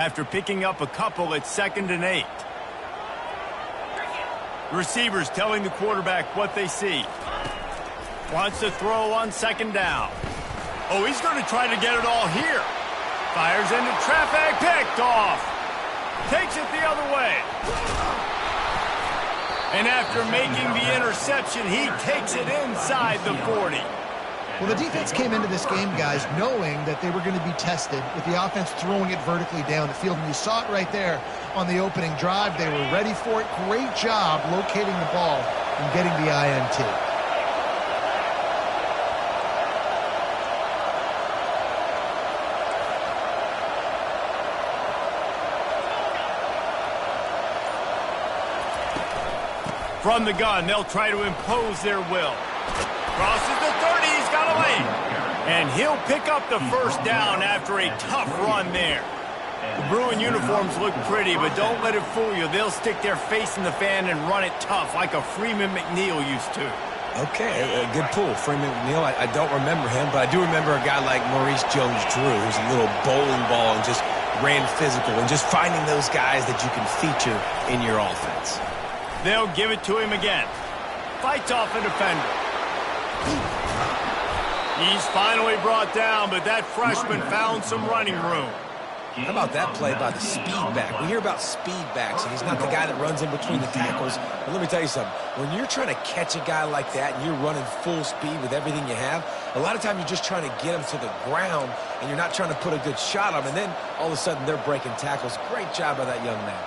after picking up a couple at 2nd and 8. Receivers telling the quarterback what they see. Wants to throw on 2nd down. Oh, he's going to try to get it all here. Fires into traffic, picked off. Takes it the other way. And after making the interception, he takes it inside the 40. Well, the defense came into this game, guys, knowing that they were going to be tested with the offense throwing it vertically down the field. And you saw it right there on the opening drive. They were ready for it. Great job locating the ball and getting the INT. From the gun, they'll try to impose their will. Crosses the 30, he's got away. And he'll pick up the first down after a tough run there. The Bruin uniforms look pretty, but don't let it fool you. They'll stick their face in the fan and run it tough like a Freeman McNeil used to. Okay, a good pull. Freeman McNeil, I don't remember him, but I do remember a guy like Maurice Jones-Drew, who's a little bowling ball and just ran physical, and just finding those guys that you can feature in your offense. They'll give it to him again. Fights off a defender. He's finally brought down, but that freshman found some running room. How about that play by the speed back? We hear about speed backs, and he's not the guy that runs in between the tackles. But let me tell you something. When you're trying to catch a guy like that and you're running full speed with everything you have, a lot of times you're just trying to get him to the ground, and you're not trying to put a good shot on him, and then all of a sudden they're breaking tackles. Great job by that young man.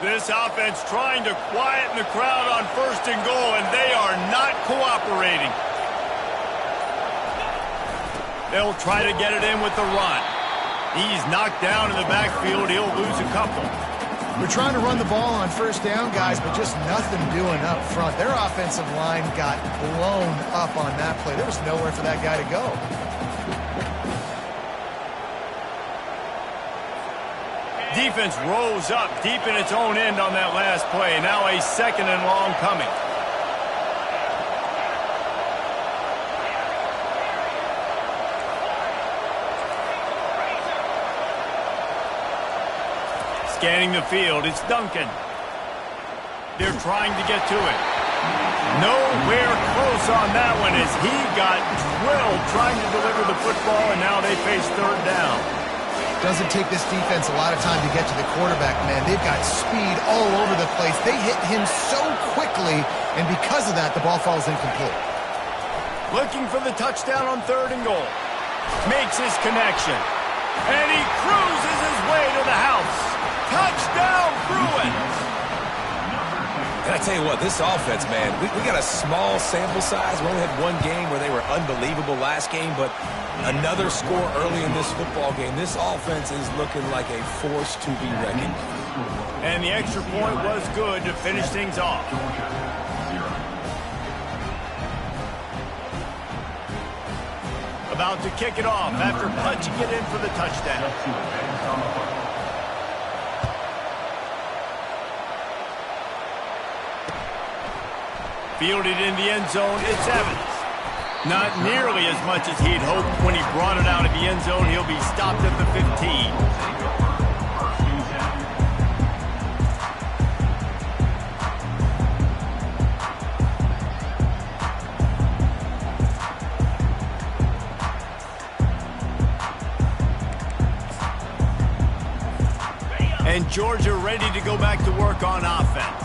This offense trying to quieten the crowd on 1st and goal, and they are not cooperating. They'll try to get it in with the run. He's knocked down in the backfield. He'll lose a couple. We're trying to run the ball on 1st down, guys, but just nothing doing up front. Their offensive line got blown up on that play. There was nowhere for that guy to go. Defense rose up deep in its own end on that last play. Now a 2nd and long coming. Scanning the field, it's Duncan. They're trying to get to it. Nowhere close on that one as he got drilled trying to deliver the football, and now they face 3rd down. Doesn't take this defense a lot of time to get to the quarterback, man. They've got speed all over the place. They hit him so quickly, and because of that, the ball falls incomplete. Looking for the touchdown on 3rd and goal. Makes his connection. And he cruises his way to the house. Touchdown, Bruins! And I tell you what, this offense, man, we got a small sample size. We only had one game where they were unbelievable last game, but another score early in this football game. This offense is looking like a force to be reckoned with. And the extra point was good to finish things off. About to kick it off after punching it in for the touchdown. Fielded in the end zone, it's Evans. Not nearly as much as he'd hoped when he brought it out of the end zone. He'll be stopped at the 15. And Georgia ready to go back to work on offense.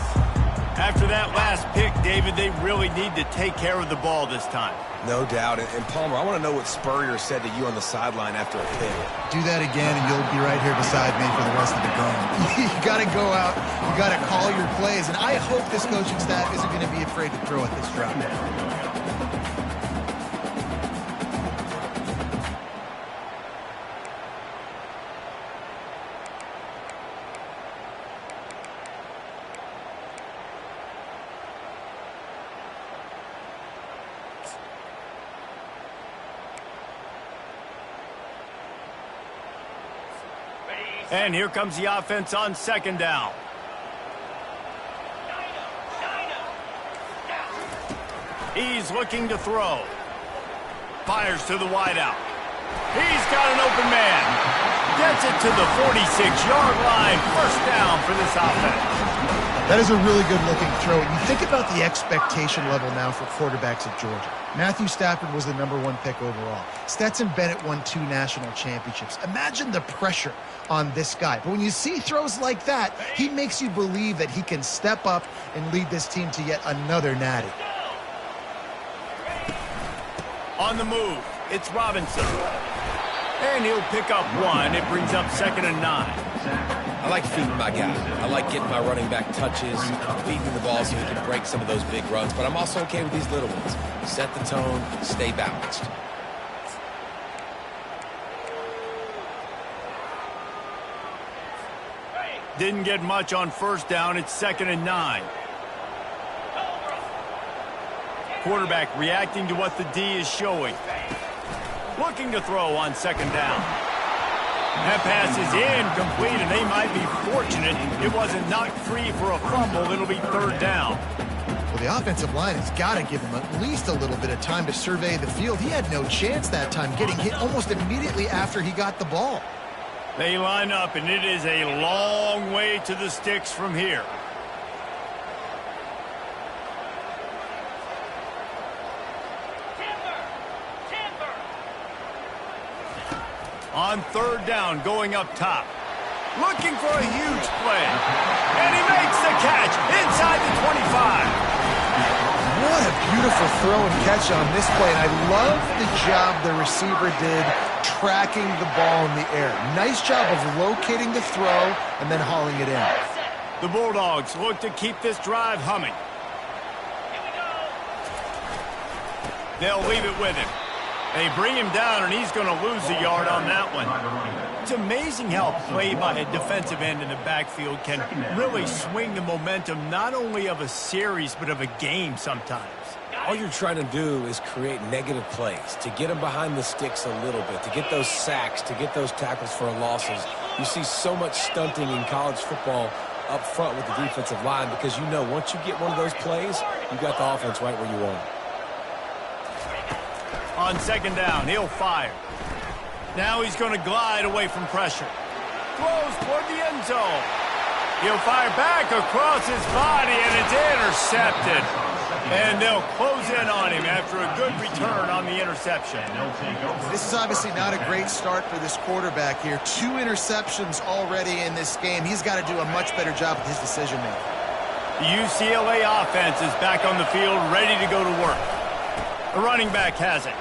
After that last pick, David, they really need to take care of the ball this time. No doubt. And Palmer, I want to know what Spurrier said to you on the sideline after a pick. Do that again, and you'll be right here beside me for the rest of the game. You got to go out. You got to call your plays. And I hope this coaching staff isn't going to be afraid to throw at this drop. And here comes the offense on 2nd down. He's looking to throw. Fires to the wideout. He's got an open man. Gets it to the 46-yard line. First down for this offense. That is a really good-looking throw. You think about the expectation level now for quarterbacks at Georgia. Matthew Stafford was the #1 pick overall. Stetson Bennett won 2 national championships. Imagine the pressure on this guy. But when you see throws like that, he makes you believe that he can step up and lead this team to yet another natty. On the move, it's Robinson. And he'll pick up 1. It brings up 2nd and 9. I like feeding my guy. I like getting my running back touches, feeding the ball so he can break some of those big runs. But I'm also okay with these little ones. Set the tone, stay balanced. Didn't get much on first down. It's 2nd and 9. Quarterback reacting to what the D is showing. Looking to throw on 2nd down. That pass is incomplete, and they might be fortunate it wasn't knocked free for a fumble. It'll be 3rd down. Well, the offensive line has got to give him at least a little bit of time to survey the field. He had no chance that time, getting hit almost immediately after he got the ball. They line up, and it is a long way to the sticks from here. On 3rd down, going up top. Looking for a huge play. And he makes the catch inside the 25. What a beautiful throw and catch on this play. And I love the job the receiver did tracking the ball in the air. Nice job of locating the throw and then hauling it in. The Bulldogs look to keep this drive humming. They'll leave it with him. They bring him down, and he's going to lose a yard on that one. It's amazing how a play by a defensive end in the backfield can really swing the momentum not only of a series but of a game sometimes. All you're trying to do is create negative plays, to get them behind the sticks a little bit, to get those sacks, to get those tackles for losses. You see so much stunting in college football up front with the defensive line because you know once you get one of those plays, you got the offense right where you want it. On 2nd down, he'll fire. Now he's going to glide away from pressure. Throws toward the end zone. He'll fire back across his body, and it's intercepted. And they'll close in on him after a good return on the interception. This is obviously not a great start for this quarterback here. 2 interceptions already in this game. He's got to do a much better job with his decision-making. The UCLA offense is back on the field, ready to go to work. The running back has it.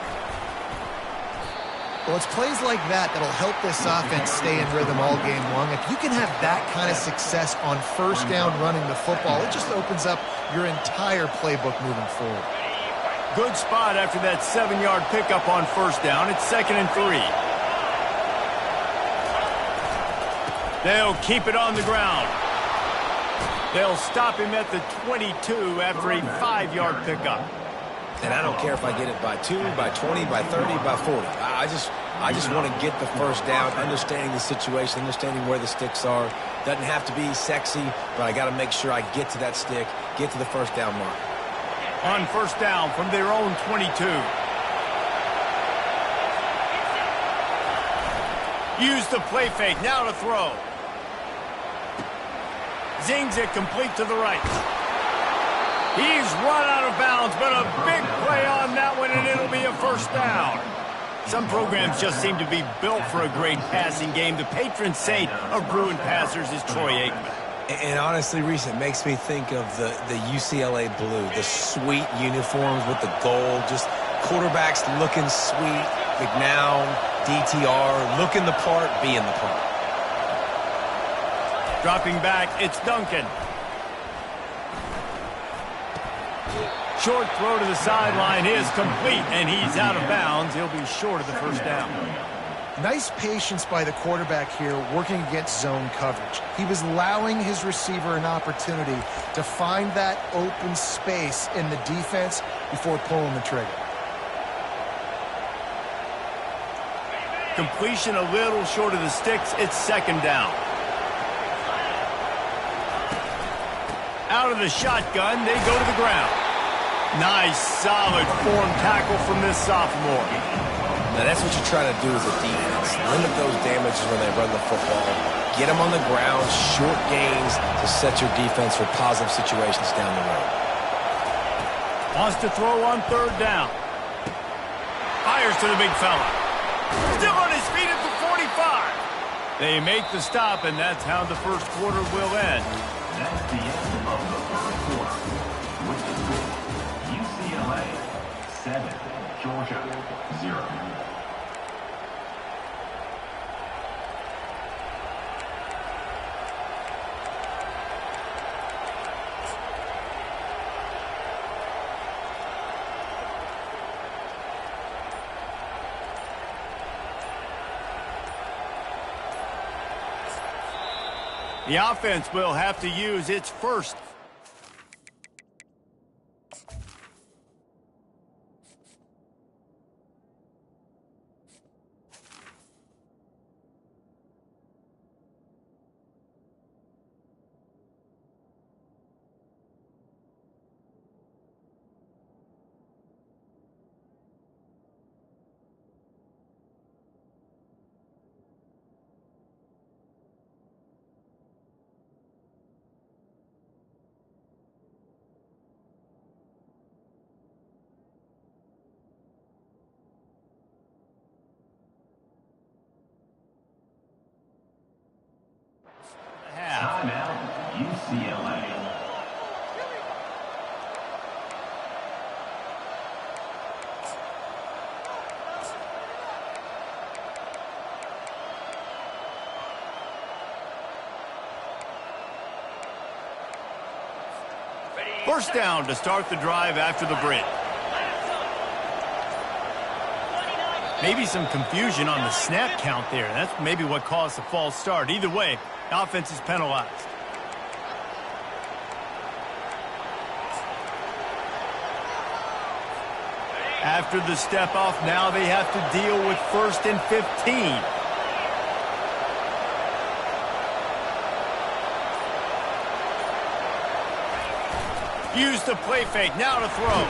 Well, it's plays like that that'll help this offense stay in rhythm all game long. If you can have that kind of success on first down running the football, it just opens up your entire playbook moving forward. Good spot after that 7-yard pickup on first down. It's 2nd and 3. They'll keep it on the ground. They'll stop him at the 22 after a 5-yard pickup. And I don't care if I get it by 2, by 20, by 30, by 40. I just want to get the first down, understanding the situation, understanding where the sticks are. Doesn't have to be sexy, but I got to make sure I get to that stick, get to the first down mark. On first down from their own 22. Use the play fake, now to throw. Zings it complete to the right. He's run out of bounds, but a big play on that one, and it'll be a first down. Some programs just seem to be built for a great passing game. The patron saint of Bruin passers is Troy Aikman. And honestly, Reese, it makes me think of the UCLA blue, the sweet uniforms with the gold, just quarterbacks looking sweet, McNown, DTR, looking the part, being the part. Dropping back, it's Duncan. Short throw to the sideline is complete, and he's out of bounds. He'll be short of the first down. Nice patience by the quarterback here working against zone coverage. He was allowing his receiver an opportunity to find that open space in the defense before pulling the trigger. Completion a little short of the sticks. It's 2nd down. Out of the shotgun, they go to the ground. Nice, solid form tackle from this sophomore. Now, that's what you're trying to do as a defense. Limit those damages when they run the football. Get them on the ground, short gains to set your defense for positive situations down the road. Wants to throw on third down. Fires to the big fella. Still on his feet at the 45. They make the stop, and that's how the first quarter will end. That's the end of the first quarter. With the score, UCLA 7, Georgia 0. The offense will have to use its first. Timeout, UCLA. First down to start the drive after the break. Maybe some confusion on the snap count there. That's maybe what caused the false start. Either way, the offense is penalized. After the step off, now they have to deal with 1st and 15. Use the play fake, now to throw.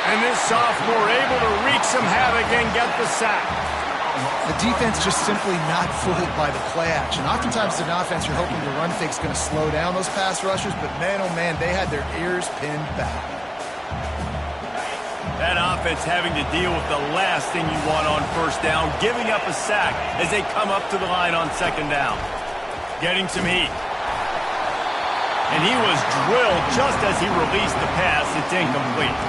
And this sophomore able to wreak some havoc and get the sack. The defense just simply not fooled by the play action. Oftentimes as an offense, you're hoping the run fake's going to slow down those pass rushers, but man, oh man, they had their ears pinned back. That offense having to deal with the last thing you want on first down, giving up a sack as they come up to the line on second down. Getting some heat. And he was drilled just as he released the pass. It's incomplete.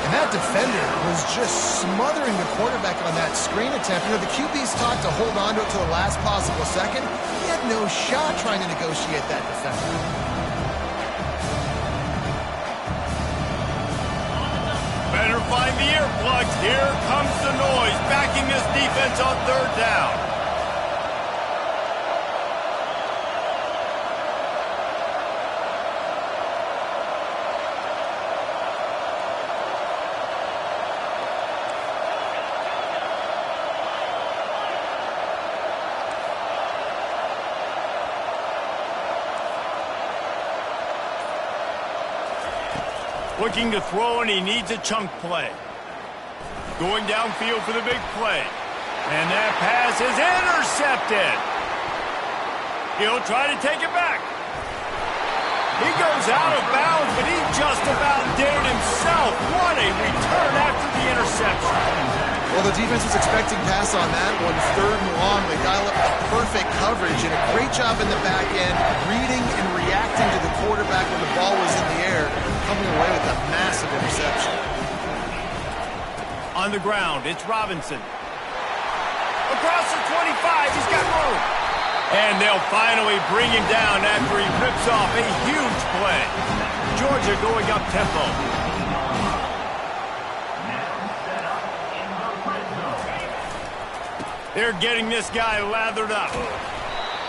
And that defender was just smothering the quarterback on that screen attempt. You know, the QB's taught to hold on to it to the last possible second. He had no shot trying to negotiate that defender. Better find the earplugs. Here comes the noise, backing this defense on third down. Looking to throw, and he needs a chunk play. Going downfield for the big play. And that pass is intercepted. He'll try to take it back. He goes out of bounds, but he just about did it himself. What a return after the interception. Well, the defense was expecting pass on that one. 3rd and long. They dial up perfect coverage and a great job in the back end, reading and reacting to the quarterback when the ball was in the air, coming away with a massive interception. On the ground, it's Robinson. Across the 25, he's got room. And they'll finally bring him down after he rips off a huge play. Georgia going up tempo. They're getting this guy lathered up.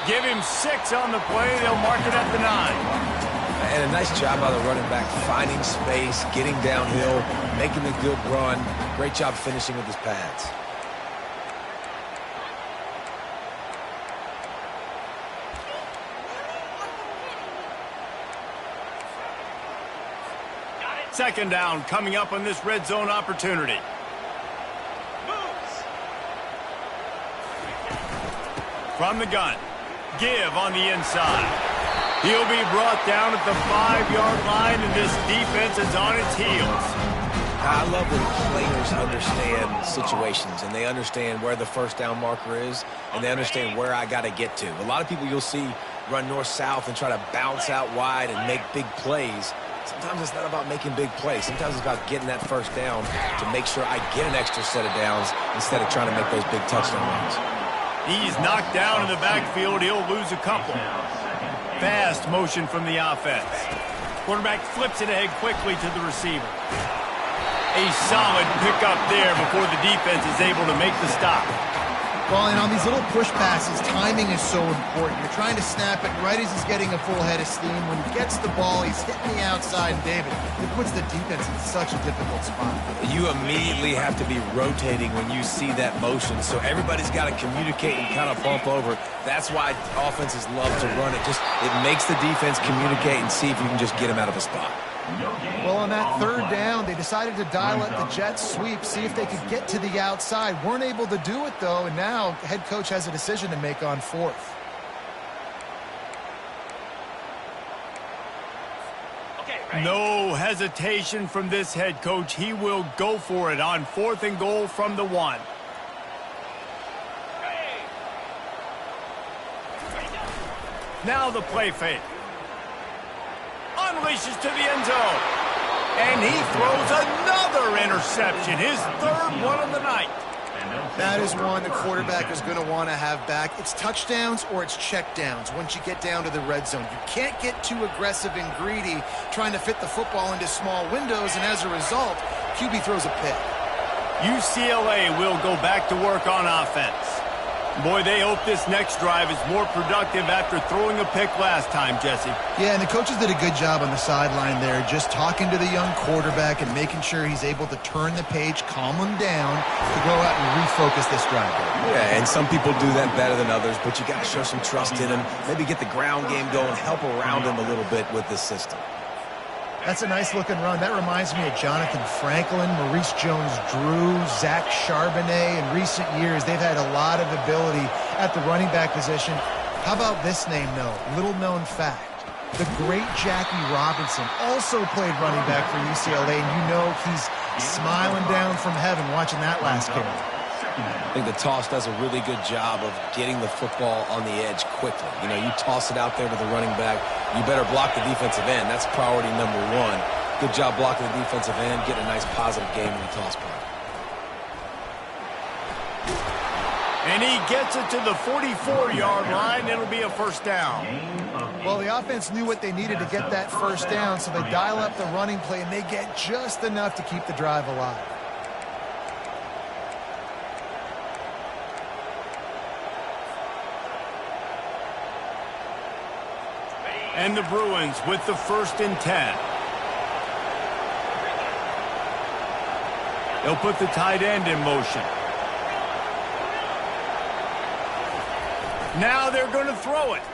Give him 6 on the play. They'll mark it at the 9. And a nice job by the running back, finding space, getting downhill, making a good run. Great job finishing with his pads. Got it. Second down coming up on this red zone opportunity. From the gun, give on the inside. He'll be brought down at the 5-yard line, and this defense is on its heels. I love when players understand situations, and they understand where the first down marker is, and they understand where I got to get to. A lot of people you'll see run north-south and try to bounce out wide and make big plays. Sometimes it's not about making big plays. Sometimes it's about getting that first down to make sure I get an extra set of downs instead of trying to make those big touchdown runs. He's knocked down in the backfield. He'll lose a couple. Fast motion from the offense. Quarterback flips it ahead quickly to the receiver. A solid pickup there before the defense is able to make the stop. Well, and on these little push passes, timing is so important. You're trying to snap it right as he's getting a full head of steam. When he gets the ball, he's hitting the outside, and David, it puts the defense in such a difficult spot. You immediately have to be rotating when you see that motion, so everybody's got to communicate and kind of bump over. That's why offenses love to run it. It makes the defense communicate and see if you can just get him out of a spot. Well, on that third down, they decided to dial up the jet sweep, see if they could get to the outside. Weren't able to do it, though, and now head coach has a decision to make on fourth. No hesitation from this head coach. He will go for it on 4th and goal from the 1. Now the play fake. Unleashes to the end zone. And he throws another interception, his 3rd one of the night. That is one the quarterback is going to want to have back. It's touchdowns or it's checkdowns once you get down to the red zone. You can't get too aggressive and greedy trying to fit the football into small windows, and as a result, QB throws a pick. UCLA will go back to work on offense. Boy, they hope this next drive is more productive after throwing a pick last time, Jesse. Yeah, and the coaches did a good job on the sideline there, just talking to the young quarterback and making sure he's able to turn the page, calm him down, to go out and refocus this drive. Yeah, and some people do that better than others, but you got to show some trust in him, maybe get the ground game going, help around him a little bit with this system. That's a nice-looking run. That reminds me of Jonathan Franklin, Maurice Jones-Drew, Zach Charbonnet. In recent years, they've had a lot of ability at the running back position. How about this name, though? Little-known fact. The great Jackie Robinson also played running back for UCLA, and you know he's smiling down from heaven watching that last carry. I think the toss does a really good job of getting the football on the edge quickly. You know, you toss it out there to the running back, you better block the defensive end. That's priority number 1. Good job blocking the defensive end, getting a nice positive game in the toss part. And he gets it to the 44-yard line. It'll be a first down. Well, the offense knew what they needed to get that first down, so they dial up the running play, and they get just enough to keep the drive alive. And the Bruins with the 1st and 10. They'll put the tight end in motion. Now they're going to throw it.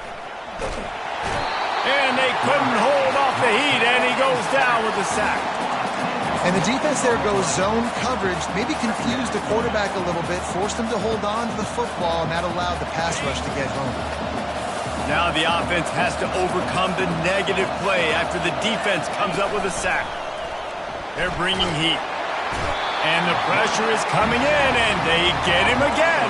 And they couldn't hold off the heat, and he goes down with a sack. And the defense there goes zone coverage, maybe confused the quarterback a little bit, forced him to hold on to the football, and that allowed the pass rush to get home. Now the offense has to overcome the negative play after the defense comes up with a sack. They're bringing heat. And the pressure is coming in, and they get him again.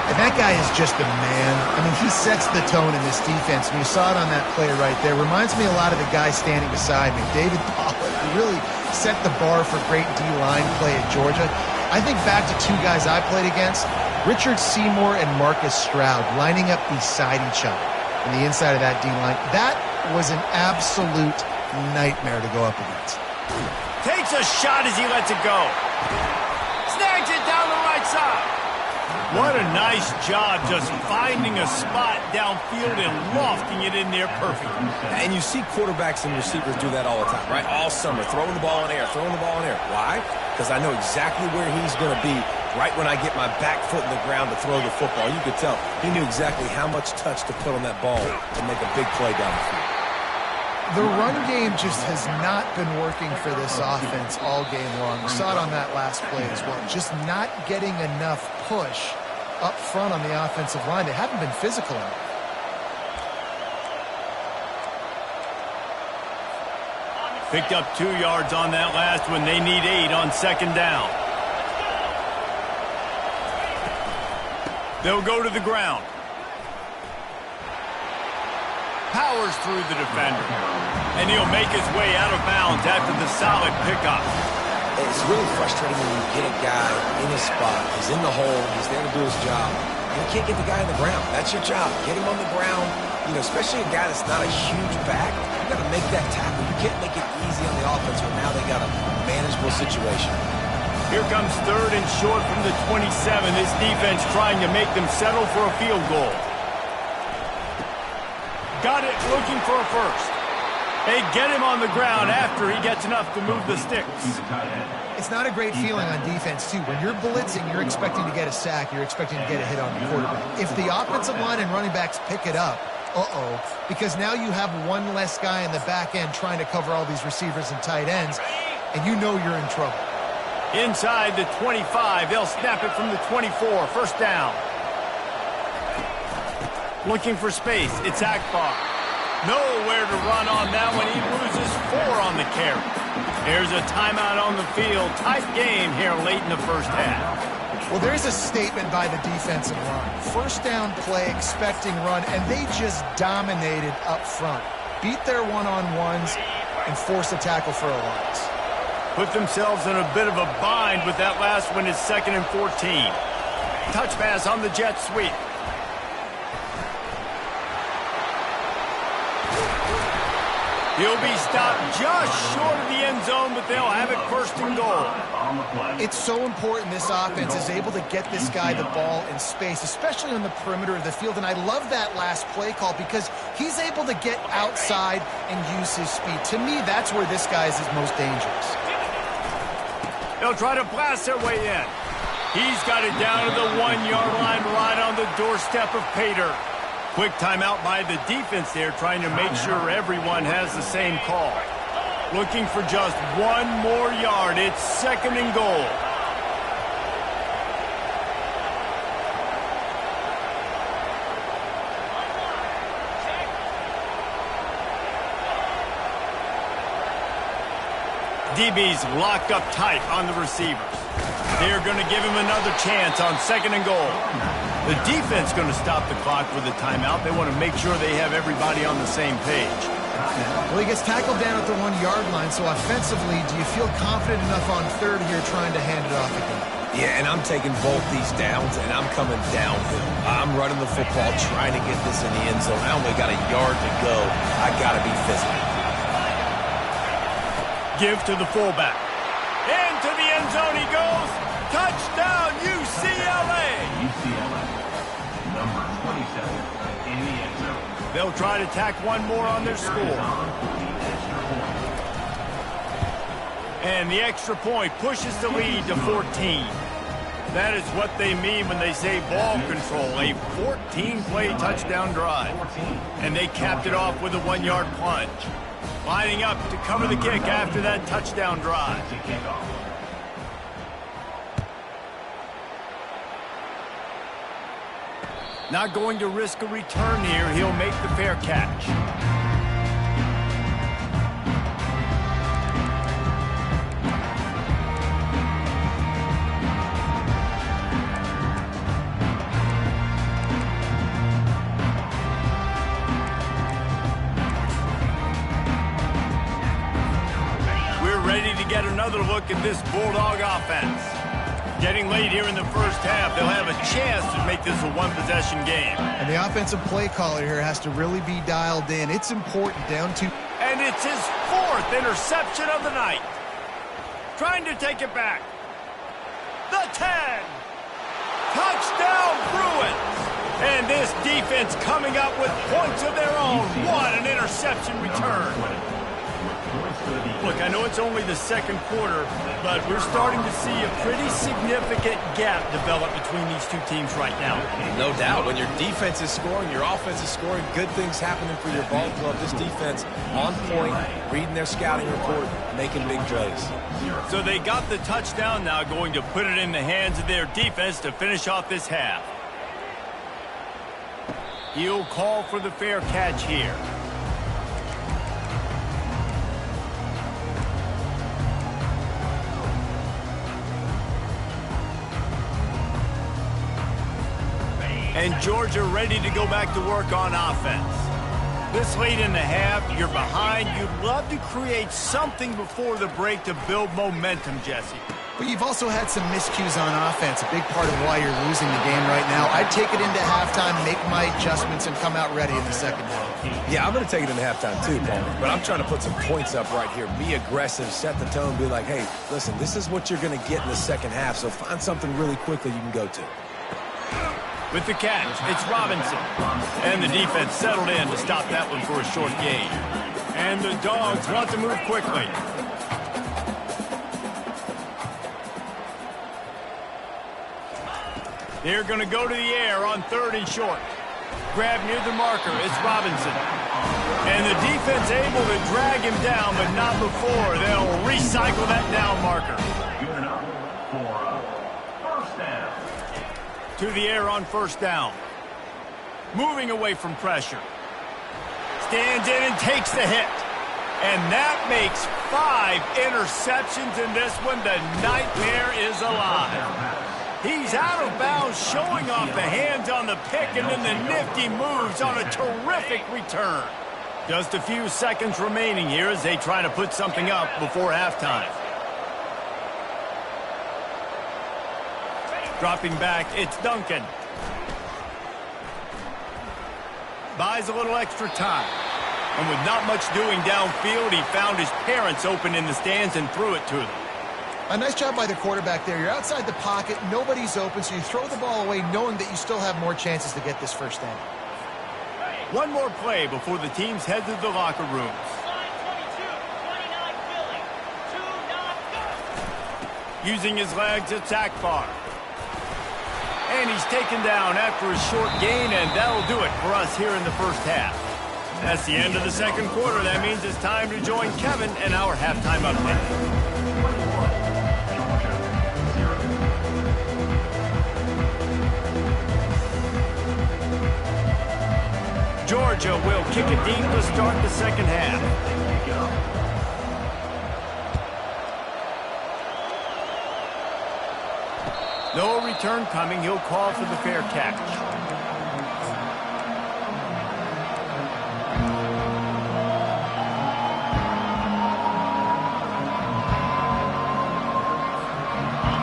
And that guy is just a man. I mean, he sets the tone in this defense. And you saw it on that play right there. Reminds me a lot of the guy standing beside me, David Pollack, who really set the bar for great D-line play at Georgia. I think back to 2 guys I played against, Richard Seymour and Marcus Stroud, lining up beside each other on the inside of that D-line. That was an absolute nightmare to go up against. Takes a shot as he lets it go. Snags it down the right side. What a nice job just finding a spot downfield and lofting it in there perfectly. And you see quarterbacks and receivers do that all the time, right? All summer, throwing the ball in air, throwing the ball in air. Why? Because I know exactly where he's going to be right when I get my back foot in the ground to throw the football. You could tell he knew exactly how much touch to put on that ball to make a big play down the field. The run game just has not been working for this offense all game long. We saw it on that last play as well. Just not getting enough push up front on the offensive line. They haven't been physical enough. Picked up 2 yards on that last one. They need 8 on second down. They'll go to the ground. Powers through the defender. And he'll make his way out of bounds after the solid pickup. It's really frustrating when you get a guy in his spot. He's in the hole. He's there to do his job. And you can't get the guy on the ground. That's your job. Get him on the ground. You know, especially a guy that's not a huge back. You got to make that tackle. You can't make it easy on the offense when now they got a manageable situation. Here comes 3rd and short from the 27. This defense trying to make them settle for a field goal. Got it, looking for a first. They get him on the ground after he gets enough to move the sticks. It's not a great feeling on defense, too. When you're blitzing, you're expecting to get a sack. You're expecting to get a hit on the quarterback. If the offensive line and running backs pick it up, because now you have one less guy in the back end trying to cover all these receivers and tight ends, and you know you're in trouble. Inside the 25, they'll snap it from the 24. First down. Looking for space. It's Akbar. Nowhere to run on that one. He loses 4 on the carry. There's a timeout on the field. Tight game here late in the first half. Well, there's a statement by the defensive line. First down play, expecting run, and they just dominated up front. Beat their one-on-ones and force a tackle for a loss. Put themselves in a bit of a bind with that last one. It's 2nd and 14. Touch pass on the jet sweep. He'll be stopped just short of the end zone, but they'll have it 1st and goal. It's so important this offense is able to get this guy the ball in space, especially on the perimeter of the field. And I love that last play call because he's able to get outside and use his speed. To me, that's where this guy is his most dangerous. They'll try to blast their way in. He's got it down to the 1-yard line right on the doorstep of Pater. Quick timeout by the defense there, trying to make sure everyone has the same call. Looking for just 1 more yard. It's 2nd and goal. DB's locked up tight on the receivers. They're going to give him another chance on 2nd and goal. The defense going to stop the clock with a timeout. They want to make sure they have everybody on the same page. Well, he gets tackled down at the 1-yard line, so offensively, do you feel confident enough on 3rd here trying to hand it off again? Yeah, and I'm taking both these downs, and I'm coming downhill. I'm running the football, trying to get this in the end zone. I only got a yard to go. I got to be physical. Give to the fullback. Into the end zone he goes. Touchdown, UCLA! UCLA, number 27, in the end zone. They'll try to tack 1 more on their score. And the extra point pushes the lead to 14. That is what they mean when they say ball control, a 14-play touchdown drive. And they capped it off with a 1-yard plunge. Lining up to cover the kick after that touchdown drive. Not going to risk a return here. He'll make the fair catch. We're ready to get another look at this Bulldog offense. Getting late here in the first half, they'll have a chance to make this a 1-possession game. And the offensive play caller here has to really be dialed in. It's important down to... And it's his 4th interception of the night. Trying to take it back. The 10. Touchdown, Bruins. And this defense coming up with points of their own. What an interception return. Look, I know it's only the second quarter, but we're starting to see a pretty significant gap develop between these two teams right now. No doubt. When your defense is scoring, your offense is scoring, good things happening for your ball club. This defense on point, reading their scouting report, making big plays. So they got the touchdown, now going to put it in the hands of their defense to finish off this half. He'll call for the fair catch here. And Georgia ready to go back to work on offense. This late in the half, you're behind. You'd love to create something before the break to build momentum, Jesse. But you've also had some miscues on offense, a big part of why you're losing the game right now. I'd take it into halftime, make my adjustments, and come out ready in the second half. Yeah, I'm going to take it into halftime too, Paul. But I'm trying to put some points up right here. Be aggressive, set the tone, be like, hey, listen, this is what you're going to get in the second half, so find something really quickly you can go to. With the catch, it's Robinson. And the defense settled in to stop that one for a short gain. And the Dogs want to move quickly. They're going to go to the air on 3rd and short. Grab near the marker, it's Robinson. And the defense able to drag him down, but not before. They'll recycle that down marker. Good enough for first down. To the air on 1st down. Moving away from pressure. Stands in and takes the hit. And that makes 5 interceptions in this one. The nightmare is alive. He's out of bounds, showing off the hands on the pick, and then the nifty moves on a terrific return. Just a few seconds remaining here as they try to put something up before halftime. Dropping back, it's Duncan. Buys a little extra time. And with not much doing downfield, he found his parents open in the stands and threw it to them. A nice job by the quarterback there. You're outside the pocket, nobody's open, so you throw the ball away knowing that you still have more chances to get this first down. One more play before the teams head to the locker rooms. Using his legs, it's Akbar. And he's taken down after a short gain, and that'll do it for us here in the first half. That's the end of the second quarter. That means it's time to join Kevin and our halftime update. Georgia will kick it deep to start the second half. No return coming. He'll call for the fair catch.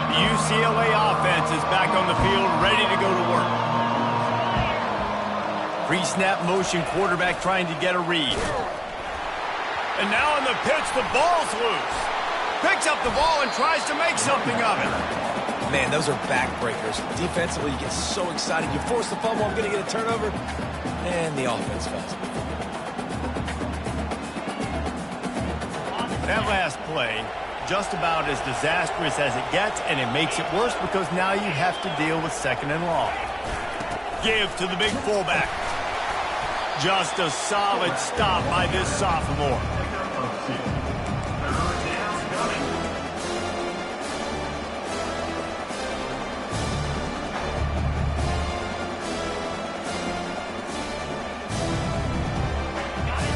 The UCLA offense is back on the field, ready to go to work. Pre-snap motion, quarterback trying to get a read. And now on the pitch, the ball's loose. Picks up the ball and tries to make something of it. Man, those are backbreakers. Defensively, you get so excited. You force the fumble, I'm going to get a turnover. And the offense falls. That last play, just about as disastrous as it gets, and it makes it worse because now you have to deal with 2nd and long. Give to the big fullback. Just a solid stop by this sophomore.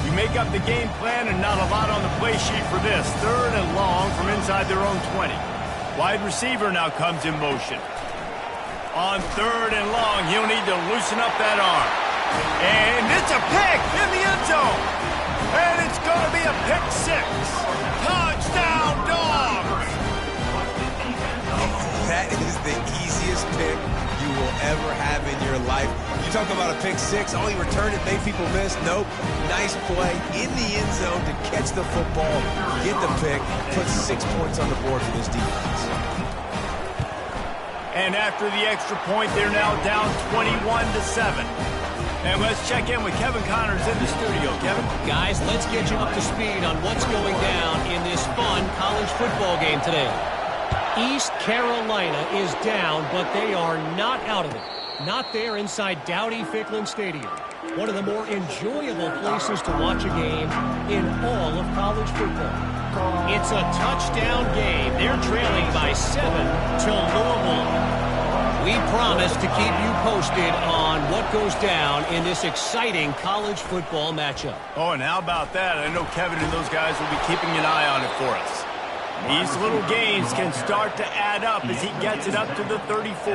You make up the game plan and not a lot on the play sheet for this. 3rd and long from inside their own 20. Wide receiver now comes in motion. On 3rd and long, he'll need to loosen up that arm. And it's a pick in the end zone. And it's going to be a pick 6. Touchdown, Dogs! That is the easiest pick you will ever have in your life. You talk about a pick 6, all he returned it, made people miss. Nope. Nice play in the end zone to catch the football, get the pick, put 6 points on the board for this defense. And after the extra point, they're now down 21-7. And let's check in with Kevin Connors in the studio. Kevin? Guys, let's get you up to speed on what's going down in this fun college football game today. East Carolina is down, but they are not out of it. Not there inside Dowdy-Ficklin Stadium. One of the more enjoyable places to watch a game in all of college football. It's a touchdown game. They're trailing by 7 to Louisville. We promise to keep you posted on what goes down in this exciting college football matchup. Oh, and how about that? I know Kevin and those guys will be keeping an eye on it for us. These little gains can start to add up as he gets it up to the 34.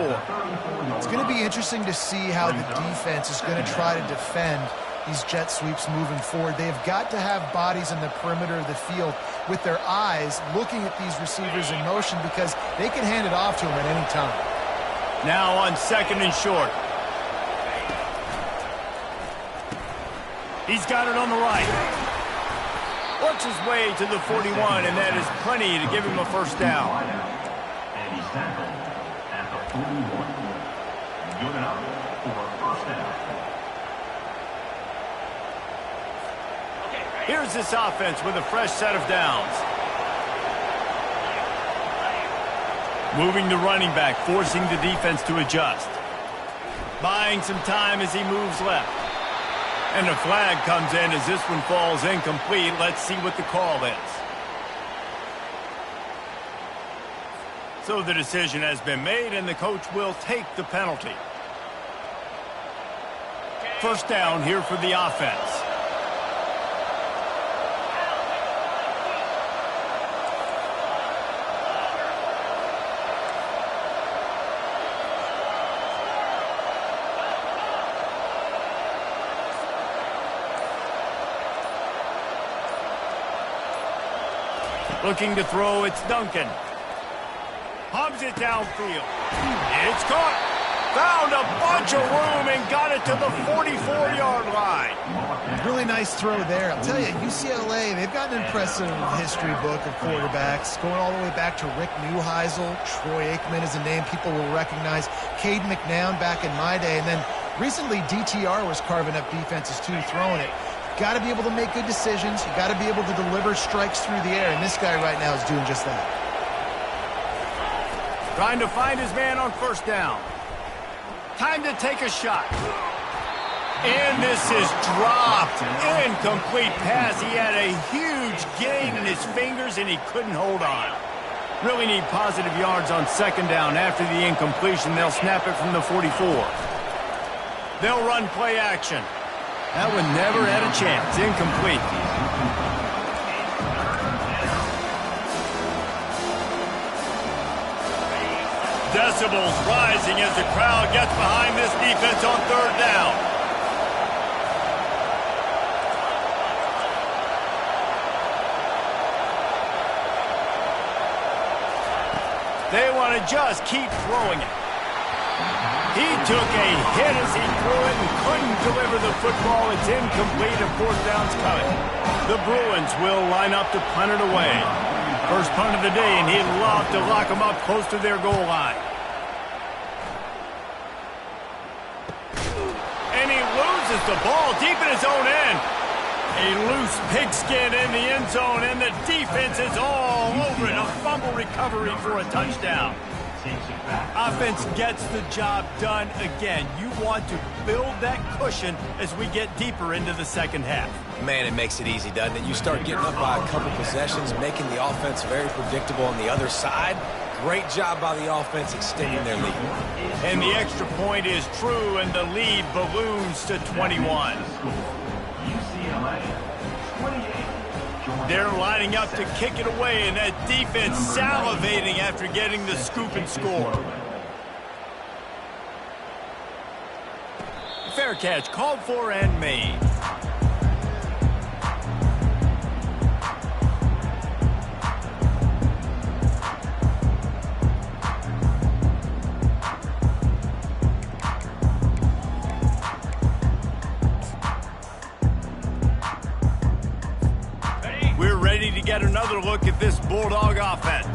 It's going to be interesting to see how the defense is going to try to defend these jet sweeps moving forward. They've got to have bodies in the perimeter of the field with their eyes looking at these receivers in motion because they can hand it off to them at any time. Now on 2nd and short. He's got it on the right. Works his way to the 41, and that is plenty to give him a first down. And he's tackled at the 41. Good enough for a first down. Here's this offense with a fresh set of downs. Moving the running back, forcing the defense to adjust. Buying some time as he moves left. And a flag comes in as this one falls incomplete. Let's see what the call is. So the decision has been made, and the coach will take the penalty. First down here for the offense. Looking to throw, it's Duncan. Pumps it downfield. It's caught. Found a bunch of room and got it to the 44-yard line. Really nice throw there. I'll tell you, UCLA, they've got an impressive history book of quarterbacks, going all the way back to Rick Neuheisel. Troy Aikman is a name people will recognize. Cade McNown back in my day. And then recently, DTR was carving up defenses too, throwing it. Got to be able to make good decisions. You got to be able to deliver strikes through the air, and this guy right now is doing just that. Trying to find his man on first down. Time to take a shot. And this is dropped. Incomplete pass. He had a huge gain in his fingers, and he couldn't hold on. Really need positive yards on 2nd down. After the incompletion, they'll snap it from the 44. They'll run play action. That one never had a chance. Incomplete. Decibels rising as the crowd gets behind this defense on 3rd down. They want to just keep throwing it. He took a hit as he threw it and couldn't deliver the football. It's incomplete and 4th down's coming. The Bruins will line up to punt it away. First punt of the day, and he'd love to lock them up close to their goal line. And he loses the ball deep in his own end. A loose pigskin in the end zone, and the defense is all over it. A fumble recovery for a touchdown. Offense gets the job done again. You want to build that cushion as we get deeper into the 2nd half. Man, it makes it easy, doesn't it? You start getting up by a couple possessions, making the offense very predictable on the other side. Great job by the offense extending their lead. And the extra point is true, and the lead balloons to 21. UCLA 28. They're lining up to kick it away, and that defense salivating after getting the scoop and score. Fair catch called for and made. Get another look at this Bulldog offense.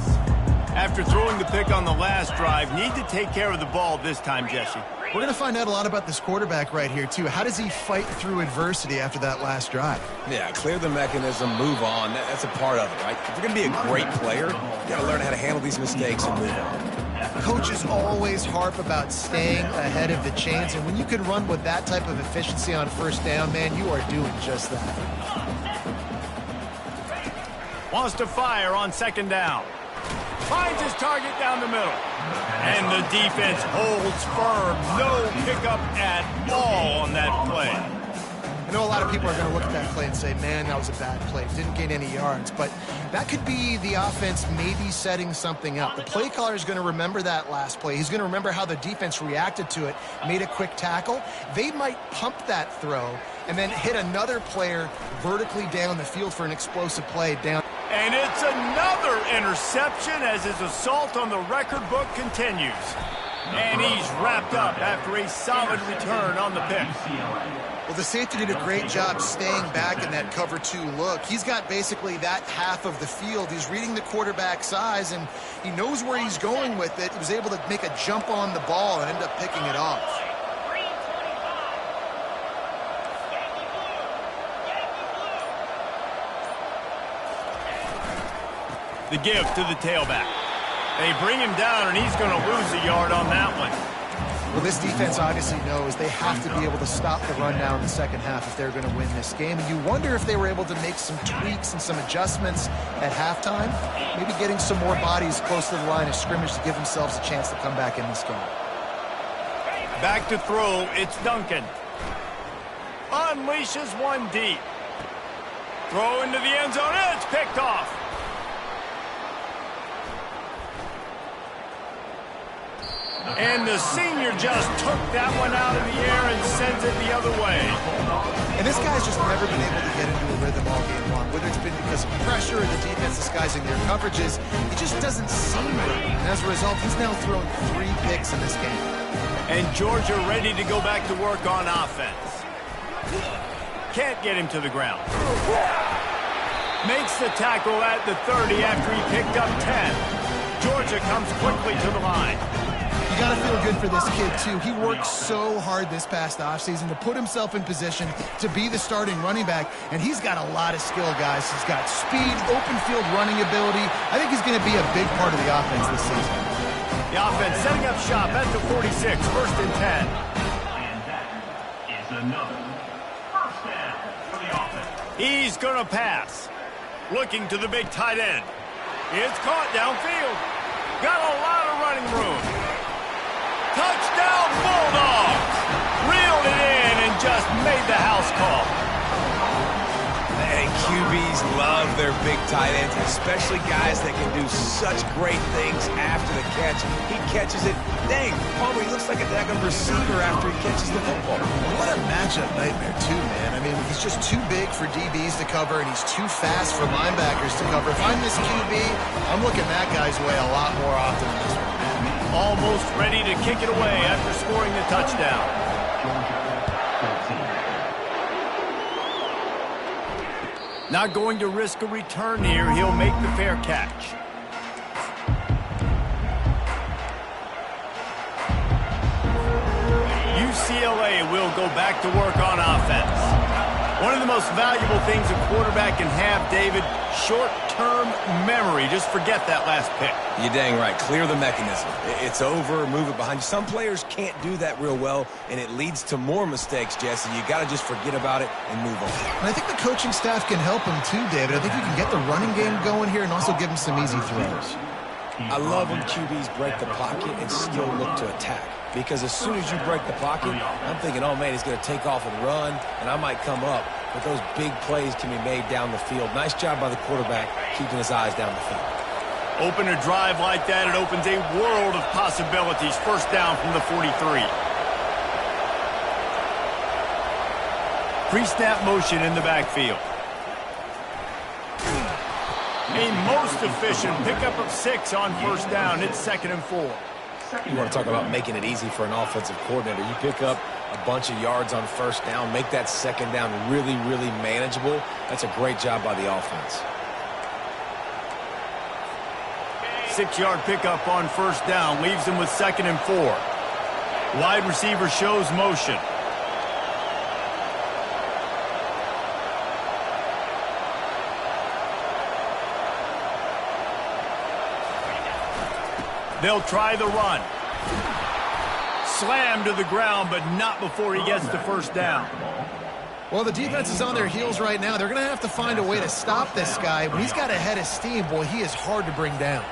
After throwing the pick on the last drive, need to take care of the ball this time, Jesse. We're going to find out a lot about this quarterback right here, too. How does he fight through adversity after that last drive? Yeah, clear the mechanism, move on. That's a part of it, right? If you're going to be a great player, you got to learn how to handle these mistakes and move on. Coaches always harp about staying ahead of the chains, and when you can run with that type of efficiency on first down, man, you are doing just that. Wants to fire on second down. Finds his target down the middle. And the defense holds firm. No pickup at all on that play. I know a lot of people are going to look at that play and say, man, that was a bad play. Didn't gain any yards. But that could be the offense maybe setting something up. The play caller is going to remember that last play. He's going to remember how the defense reacted to it, made a quick tackle. They might pump that throw and then hit another player vertically down the field for an explosive play down. And it's another interception as his assault on the record book continues. And he's wrapped up after a solid return on the pick. Well, the safety did a great job staying back in that cover 2 look. He's got basically that half of the field. He's reading the quarterback's eyes, and he knows where he's going with it. He was able to make a jump on the ball and end up picking it off. The give to the tailback. They bring him down, and he's going to lose a yard on that one. Well, this defense obviously knows they have to be able to stop the run down in the second half if they're going to win this game. And you wonder if they were able to make some tweaks and some adjustments at halftime, maybe getting some more bodies close to the line of scrimmage to give themselves a chance to come back in this game. Back to throw, it's Duncan. Unleashes one deep. Throw into the end zone, and it's picked off. And the senior just took that one out of the air and sends it the other way. And this guy's just never been able to get into a rhythm all game long, whether it's been because of pressure or the defense disguising their coverages. He just doesn't seem right. And as a result, he's now thrown 3 picks in this game. And Georgia ready to go back to work on offense. Can't get him to the ground. Makes the tackle at the 30 after he picked up 10. Georgia comes quickly to the line. You got to feel good for this kid, too. He worked so hard this past offseason to put himself in position to be the starting running back, and he's got a lot of skill, guys. He's got speed, open field running ability. I think he's going to be a big part of the offense this season. The offense setting up shop at the 46, first and 10. And that is another first down for the offense. He's going to pass. Looking to the big tight end. It's caught downfield. Got a lot of running room. Touchdown Bulldogs! Reeled it in and just made the house call. And QBs love their big tight ends, especially guys that can do such great things after the catch. He catches it. Dang, Palmer, he looks like a daggone receiver after he catches the football. What a matchup nightmare, too, man. I mean, he's just too big for DBs to cover, and he's too fast for linebackers to cover. If I'm this QB, I'm looking that guy's way a lot more often than this one. Almost ready to kick it away after scoring the touchdown. Not going to risk a return here. He'll make the fair catch. UCLA will go back to work on offense. One of the most valuable things a quarterback can have, David, short-term memory. Just forget that last pick. You're dang right. Clear the mechanism. It's over. Move it behind you. Some players can't do that real well, and it leads to more mistakes, Jesse. You got to just forget about it and move on. And I think the coaching staff can help him too, David. I think you can get the running game going here and also give him some easy throws. I love when QBs break the pocket and still look to attack. Because as soon as you break the pocket, I'm thinking, oh, man, he's going to take off and run, and I might come up. But those big plays can be made down the field. Nice job by the quarterback keeping his eyes down the field. Open a drive like that, it opens a world of possibilities. First down from the 43. Pre-snap motion in the backfield. A most efficient pickup of 6 on first down. It's 2nd and 4. You want to talk about making it easy for an offensive coordinator. You pick up a bunch of yards on first down, make that second down really, really manageable. That's a great job by the offense. 6-yard pickup on first down leaves him with 2nd and 4. Wide receiver shows motion. They'll try the run. Slam to the ground, but not before he gets the first down. Well, the defense is on their heels right now. They're going to have to find a way to stop this guy. When he's got a head of steam, boy, he is hard to bring down.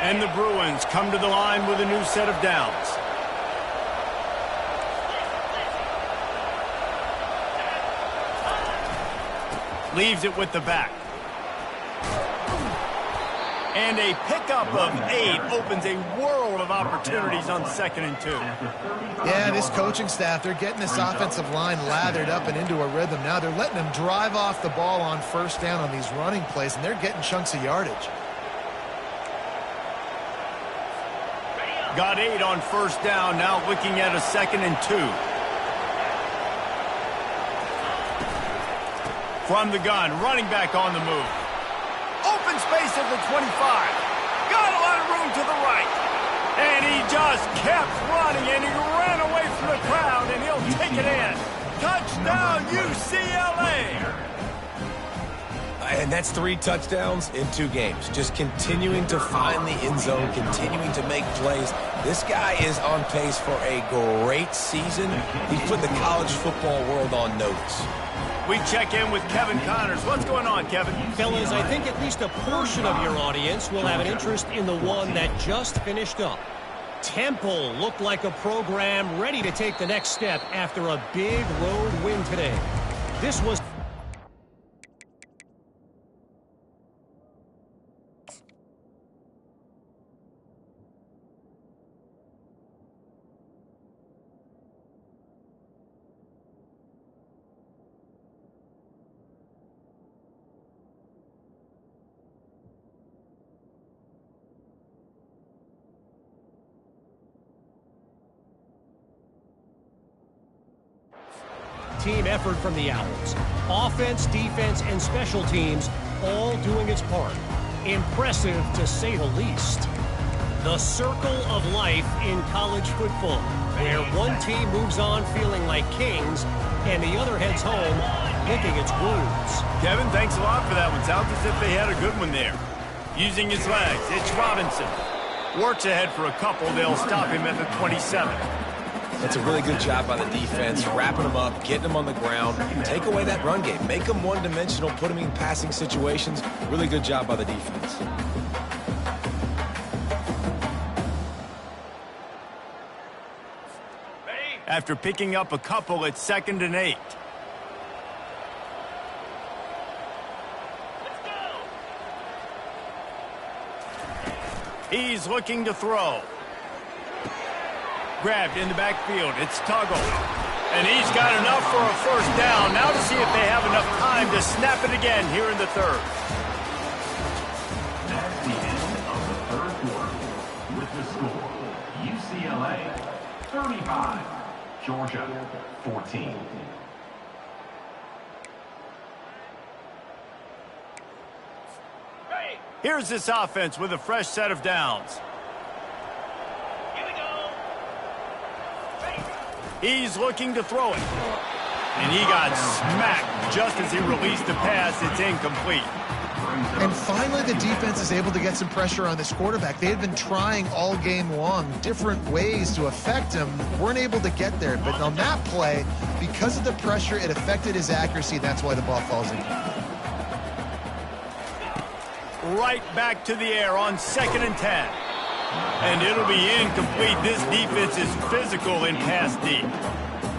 And the Bruins come to the line with a new set of downs. Leaves it with the back. And a pickup of 8 opens a world of opportunities on 2nd and 2. Yeah, this coaching staff, they're getting this offensive line lathered up and into a rhythm. Now they're letting them drive off the ball on first down on these running plays, and they're getting chunks of yardage. Got 8 on first down, now looking at a 2nd and 2. From the gun, running back on the move. Open space at the 25. Got a lot of room to the right. And he just kept running, and he ran away from the crowd, and he'll take it in. Touchdown, UCLA! And that's 3 touchdowns in 2 games. Just continuing to find the end zone, continuing to make plays. This guy is on pace for a great season. He's put the college football world on notice. We check in with Kevin Connors. What's going on, Kevin? Fellas, I think at least a portion of your audience will have an interest in the one that just finished up. Temple looked like a program ready to take the next step after a big road win today. This was... team effort from the Owls. Offense, defense, and special teams all doing its part. Impressive, to say the least. The circle of life in college football, where one team moves on feeling like kings, and the other heads home licking its wounds. Kevin, thanks a lot for that one. Sounds as if they had a good one there. Using his legs, it's Robinson. Works ahead for a couple. They'll stop him at the 27. That's a really good job by the defense, wrapping them up, getting them on the ground. Take away that run game. Make them one-dimensional, put them in passing situations. Really good job by the defense. After picking up a couple, it's 2nd and 8. He's looking to throw. Grabbed in the backfield. It's Tuggle. And he's got enough for a first down. Now to see if they have enough time to snap it again here in the 3rd. That's the end of the 3rd quarter. With the score, UCLA 35, Georgia 14. Here's this offense with a fresh set of downs. He's looking to throw it. And he got smacked just as he released the pass. It's incomplete. And finally, the defense is able to get some pressure on this quarterback. They had been trying all game long different ways to affect him. Weren't able to get there. But on that play, because of the pressure, it affected his accuracy. That's why the ball falls in. Right back to the air on 2nd and 10. And it'll be incomplete. This defense is physical in pass deep.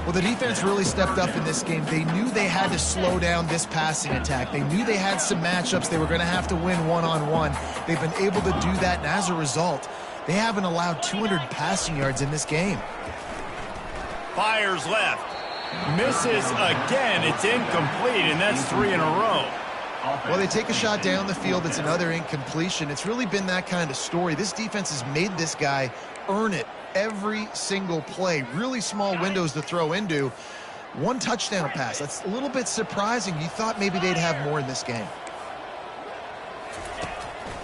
Well, the defense really stepped up in this game. They knew they had to slow down this passing attack. They knew they had some matchups they were going to have to win one-on-one. They've been able to do that, and as a result, they haven't allowed 200 passing yards in this game. Fires left. Misses again. It's incomplete, and that's 3 in a row. Well, they take a shot down the field. It's another incompletion. It's really been that kind of story. This defense has made this guy earn it every single play. Really small windows to throw into. 1 touchdown pass. That's a little bit surprising. You thought maybe they'd have more in this game.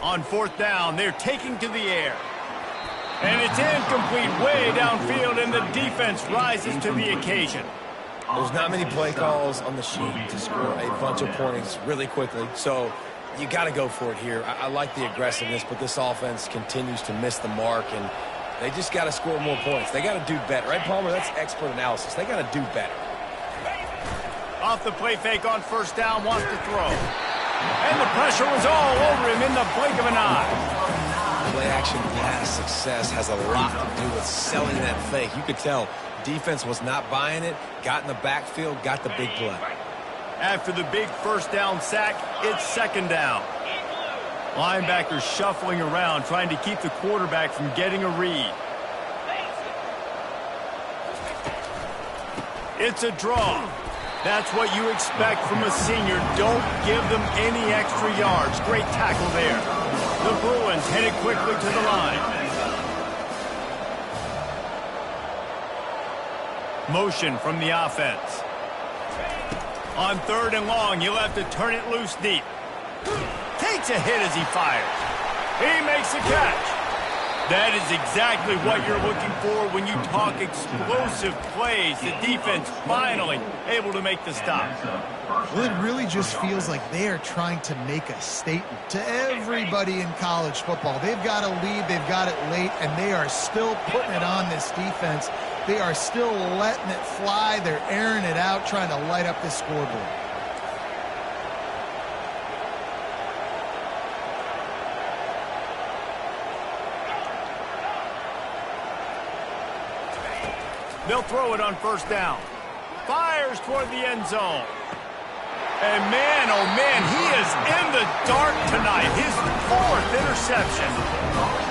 On fourth down, they're taking to the air. And it's incomplete way downfield, and the defense rises to the occasion. There's not many play calls on the sheet to score a bunch of points really quickly, so you got to go for it here. I like the aggressiveness, but this offense continues to miss the mark, and they just got to score more points. They got to do better. Right, Palmer? That's expert analysis. They got to do better. Off the play fake on first down, wants to throw. And the pressure was all over him in the blink of an eye. Play-action pass success has a lot to do with selling that fake. You could tell defense was not buying it, got in the backfield, got the big play. After the big first down sack, it's second down. Linebackers shuffling around, trying to keep the quarterback from getting a read. It's a draw. That's what you expect from a senior. Don't give them any extra yards. Great tackle there. The Bruins headed quickly to the line. Motion from the offense. On third and long, you'll have to turn it loose deep. Takes a hit as he fires. He makes a catch. That is exactly what you're looking for when you talk explosive plays. The defense finally able to make the stop. Well, it really just feels like they are trying to make a statement to everybody in college football. They've got a lead, they've got it late, and they are still putting it on this defense. They are still letting it fly. They're airing it out, trying to light up this scoreboard. They'll throw it on first down. Fires toward the end zone. And man, oh man, he is in the dark tonight. His fourth interception.